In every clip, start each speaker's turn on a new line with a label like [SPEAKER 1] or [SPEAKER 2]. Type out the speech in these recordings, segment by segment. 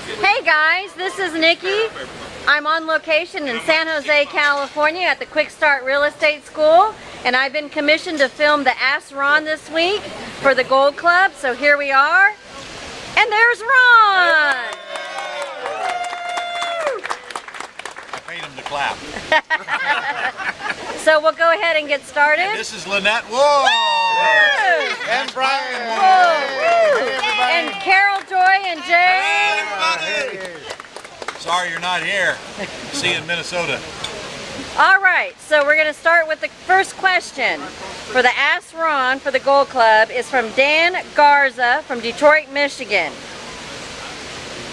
[SPEAKER 1] Hey guys, this is Nikki. I'm on location in San Jose, California at the Quick Start Real Estate School, and I've been commissioned to film the Ask Ron this week for the Gold Club, so here we are. And there's Ron!
[SPEAKER 2] I paid him to clap.
[SPEAKER 1] So we'll go ahead and get started.
[SPEAKER 2] And this is Lynette. Whoa! And Brian.
[SPEAKER 1] Whoa! And Carol, Joy, and Jay.
[SPEAKER 2] Sorry you're not here. See you in Minnesota.
[SPEAKER 1] All right, so we're going to start with the first question. For the Ask Ron for the Gold Club is from Dan Garza from Detroit, Michigan.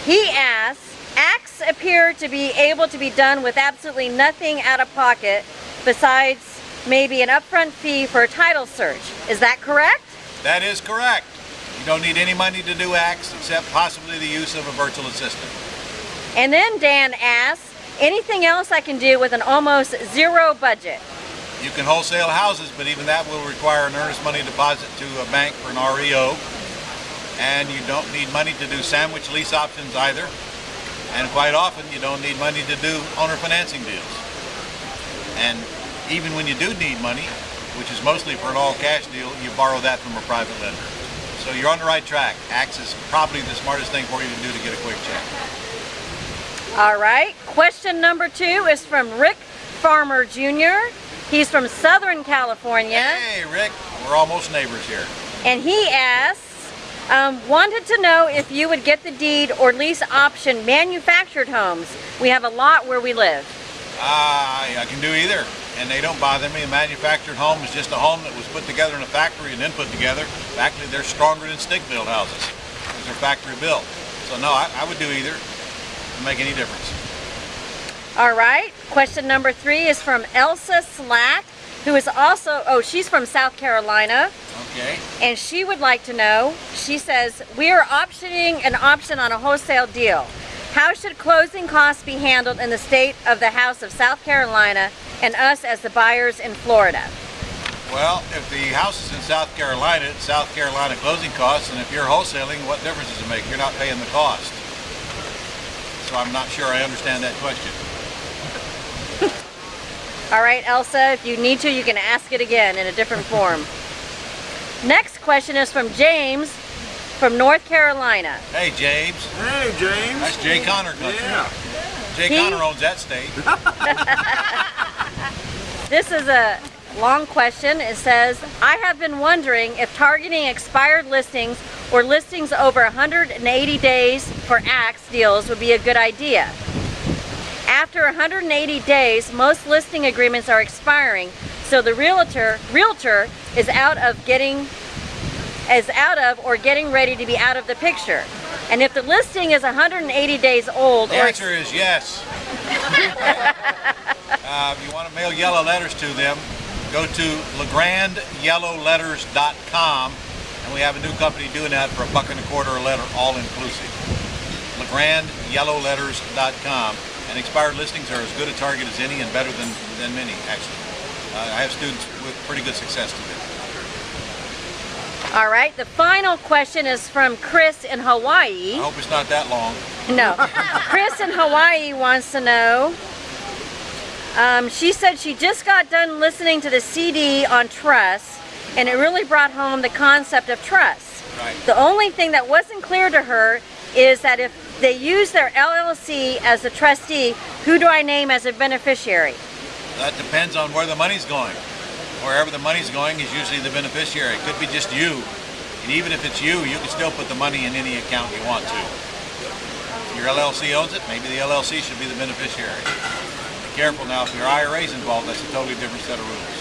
[SPEAKER 1] He asks, acts appear to be able to be done with absolutely nothing out of pocket besides maybe an upfront fee for a title search. Is that correct?
[SPEAKER 2] That is correct. You don't need any money to do acts except possibly the use of a virtual assistant.
[SPEAKER 1] And then Dan asks, anything else I can do with an almost zero budget?
[SPEAKER 2] You can wholesale houses, but even that will require an earnest money deposit to a bank for an REO. And you don't need money to do sandwich lease options either. And quite often you don't need money to do owner financing deals. And even when you do need money, which is mostly for an all-cash deal, you borrow that from a private lender. So you're on the right track. Acts is probably the smartest thing for you to do to get a quick check.
[SPEAKER 1] All right, question number 2 is from Rick Farmer Jr. He's from Southern California.
[SPEAKER 2] Hey, Rick, we're almost neighbors here.
[SPEAKER 1] And he asks, wanted to know if you would get the deed or lease option manufactured homes. We have a lot where we live.
[SPEAKER 2] I can do either, and they don't bother me. A manufactured home is just a home that was put together in a factory and then put together. Actually, they're stronger than stick-built houses because they're factory built. So no, I would do either. Doesn't make any difference.
[SPEAKER 1] All right, question number 3 is from Elsa Slack, who is also, she's from South Carolina.
[SPEAKER 2] Okay.
[SPEAKER 1] And she would like to know, she says, we are optioning an option on a wholesale deal. How should closing costs be handled in the state of the house of South Carolina and us as the buyers in Florida?
[SPEAKER 2] Well, if the house is in South Carolina, it's South Carolina closing costs, and if you're wholesaling, what difference does it make? You're not paying the cost. So I'm not sure I understand that question.
[SPEAKER 1] All right, Elsa, if you need to, you can ask it again in a different form. Next question is from James from North Carolina.
[SPEAKER 2] Hey, James.
[SPEAKER 3] Hey, James.
[SPEAKER 2] That's Jay Connor country.
[SPEAKER 3] Yeah.
[SPEAKER 2] Jay Connor owns that state.
[SPEAKER 1] This is a long question. It says, I have been wondering if targeting expired listings or listings over 180 days for axe deals would be a good idea. After 180 days, most listing agreements are expiring, so the realtor is out of or getting ready to be out of the picture. And if the listing is 180 days old,
[SPEAKER 2] the answer is yes. If you want to mail yellow letters to them, go to LeGrandYellowLetters.com, and we have a new company doing that for $1.25 a letter, all inclusive. LeGrandYellowLetters.com, and expired listings are as good a target as any and better than many, actually. I have students with pretty good success to them.
[SPEAKER 1] All right, the final question is from Chris in Hawaii.
[SPEAKER 2] I hope it's not that long.
[SPEAKER 1] No. Chris in Hawaii wants to know, she said she just got done listening to the CD on trust, and it really brought home the concept of trust.
[SPEAKER 2] Right.
[SPEAKER 1] The only thing that wasn't clear to her is that if they use their LLC as the trustee, who do I name as a beneficiary?
[SPEAKER 2] That depends on where the money's going. Wherever the money's going is usually the beneficiary. It could be just you. And even if it's you, you can still put the money in any account you want to. If your LLC owns it, maybe the LLC should be the beneficiary. Be careful now, if your IRA is involved, that's a totally different set of rules.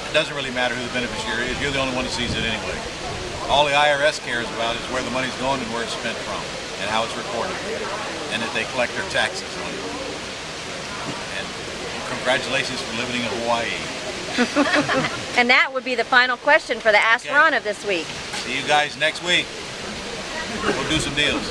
[SPEAKER 2] It doesn't really matter who the beneficiary is, you're the only one who sees it anyway. All the IRS cares about is where the money's going and where it's spent from, and how it's reported, and that they collect their taxes on it. And congratulations for living in Hawaii.
[SPEAKER 1] And that would be the final question for the Ask Ron of this week.
[SPEAKER 2] See you guys next week. We'll do some deals.